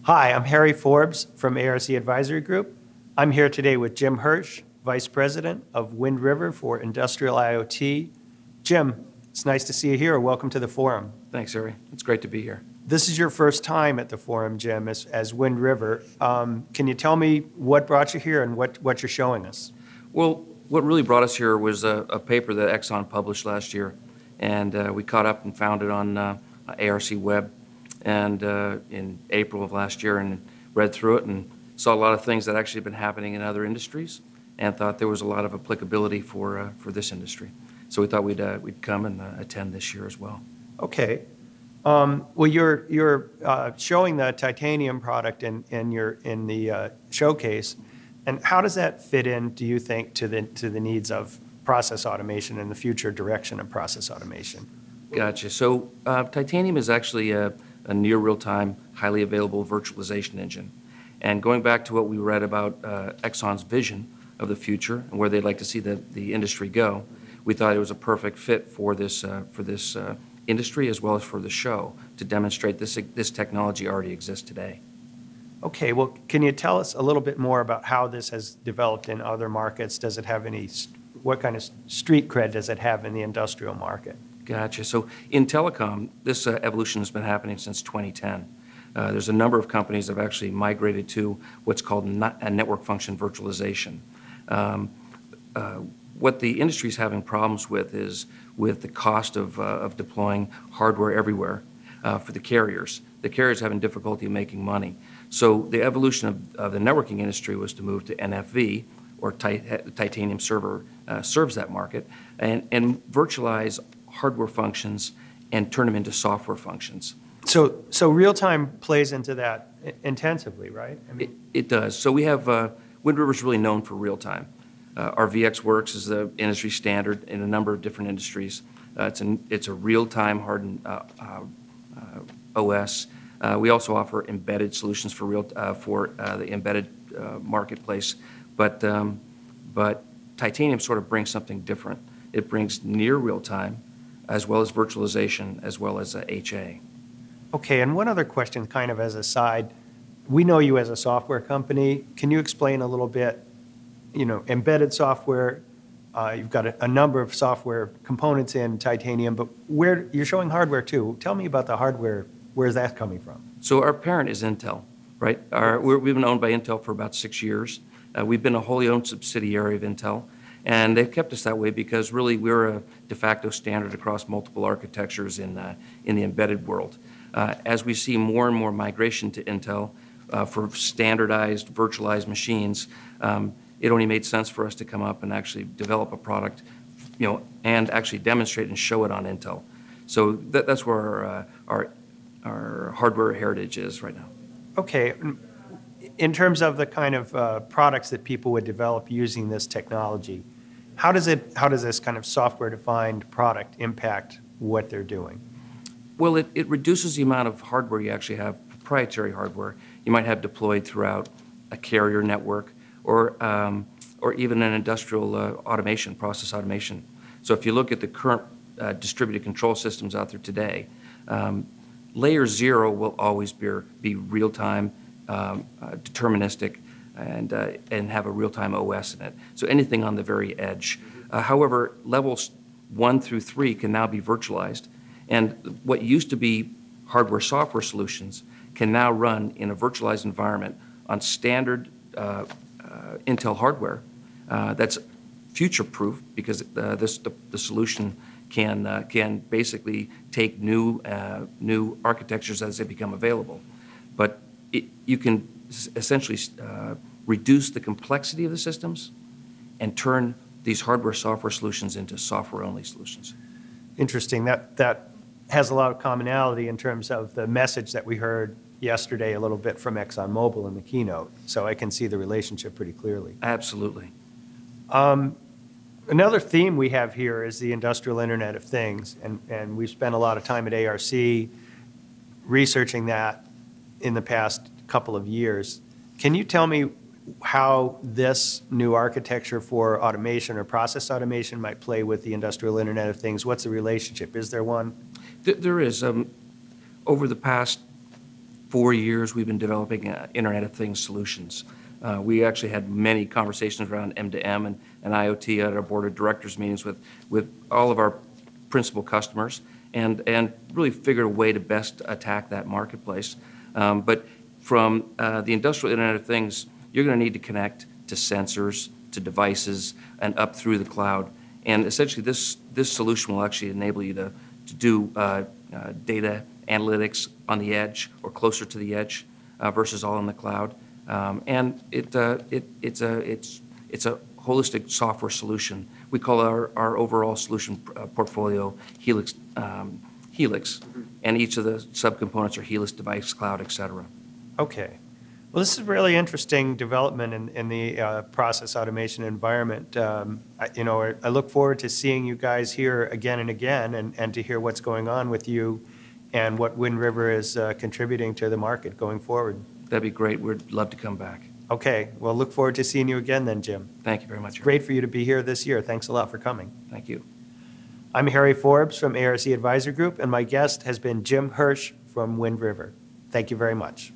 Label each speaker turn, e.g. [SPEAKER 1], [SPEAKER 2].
[SPEAKER 1] Hi, I'm Harry Forbes from ARC Advisory Group. I'm here today with Jim Hirsch, Vice President of Wind River for Industrial IoT. Jim, it's nice to see you here. Welcome to the forum.
[SPEAKER 2] Thanks, Harry. It's great to be here.
[SPEAKER 1] This is your first time at the forum, Jim, as Wind River. Can you tell me what brought you here and what you're showing us?
[SPEAKER 2] Well, what really brought us here was a paper that Exxon published last year, and we caught up and found it on ARC Web and in April of last year, and read through it and saw a lot of things that actually have been happening in other industries, and thought there was a lot of applicability for this industry. So we thought we'd come and attend this year as well.
[SPEAKER 1] Okay. Well, you're showing the titanium product in the showcase, and how does that fit in, do you think, to the needs of process automation and the future direction of process automation?
[SPEAKER 2] Gotcha. So titanium is actually a near real-time, highly available virtualization engine. And going back to what we read about Exxon's vision of the future and where they'd like to see the industry go, we thought it was a perfect fit for this industry as well as for the show to demonstrate this technology already exists today.
[SPEAKER 1] Okay, well, can you tell us a little bit more about how this has developed in other markets? Does it have what kind of street cred does it have in the industrial market?
[SPEAKER 2] Gotcha. So in telecom, this evolution has been happening since 2010. There's a number of companies that have actually migrated to what's called a network function virtualization. What the industry is having problems with is with the cost of deploying hardware everywhere for the carriers. The carriers are having difficulty making money. So the evolution of the networking industry was to move to NFV, or titanium server serves that market, and virtualize hardware functions and turn them into software functions.
[SPEAKER 1] So real-time plays into that intensively, right? I mean,
[SPEAKER 2] it does. So we have, Wind River's really known for real-time. Our VxWorks is the industry standard in a number of different industries. It's a real-time hardened OS. We also offer embedded solutions for the embedded marketplace, but titanium sort of brings something different. It brings near real-time, as well as virtualization, as well as HA.
[SPEAKER 1] Okay, and one other question kind of as a side. We know you as a software company. Can you explain a little bit, embedded software, you've got a number of software components in titanium, but you're showing hardware too. Tell me about the hardware. Where's that coming from?
[SPEAKER 2] So our parent is Intel, right? We've been owned by Intel for about 6 years. We've been a wholly owned subsidiary of Intel. And they've kept us that way because really we're a de facto standard across multiple architectures in the embedded world. As we see more and more migration to Intel for standardized, virtualized machines, it only made sense for us to come up and actually develop a product, and actually demonstrate and show it on Intel. So that's where our hardware heritage is right now.
[SPEAKER 1] Okay. In terms of the kind of products that people would develop using this technology, how does this kind of software-defined product impact what they're doing?
[SPEAKER 2] Well, it reduces the amount of hardware you actually have, proprietary hardware you might have deployed throughout a carrier network or even an industrial automation, process automation. So if you look at the current distributed control systems out there today, layer 0 will always be real-time, deterministic, and have a real-time OS in it. So anything on the very edge. However, levels 1 through 3 can now be virtualized, and what used to be hardware-software solutions can now run in a virtualized environment on standard Intel hardware that's future-proof because the solution can basically take new architectures as they become available, but you can essentially reduce the complexity of the systems and turn these hardware-software solutions into software-only solutions.
[SPEAKER 1] Interesting. That has a lot of commonality in terms of the message that we heard yesterday a little bit from ExxonMobil in the keynote. So I can see the relationship pretty clearly.
[SPEAKER 2] Absolutely.
[SPEAKER 1] Another theme we have here is the industrial Internet of Things, and we've spent a lot of time at ARC researching that in the past couple of years. Can you tell me how this new architecture for automation or process automation might play with the industrial Internet of Things? What's the relationship? Is there one?
[SPEAKER 2] There is. Over the past 4 years, we've been developing Internet of Things solutions. We actually had many conversations around M2M and IoT at our board of directors meetings with all of our principal customers, and really figured a way to best attack that marketplace. But from the industrial Internet of Things, you're going to need to connect to sensors, to devices, and up through the cloud. And essentially, this solution will actually enable you to do data analytics on the edge or closer to the edge versus all in the cloud. And it's a holistic software solution. We call our overall solution portfolio Helix, and each of the subcomponents are Helix device, cloud, et cetera.
[SPEAKER 1] Okay. Well, this is a really interesting development in the process automation environment. I look forward to seeing you guys here again and again, and to hear what's going on with you and what Wind River is contributing to the market going forward.
[SPEAKER 2] That'd be great. We'd love to come back.
[SPEAKER 1] Okay. Well, look forward to seeing you again then, Jim.
[SPEAKER 2] Thank you very much.
[SPEAKER 1] It's great for you to be here this year. Thanks a lot for coming.
[SPEAKER 2] Thank you.
[SPEAKER 1] I'm Harry Forbes from ARC Advisor Group, and my guest has been Jim Hirsch from Wind River. Thank you very much.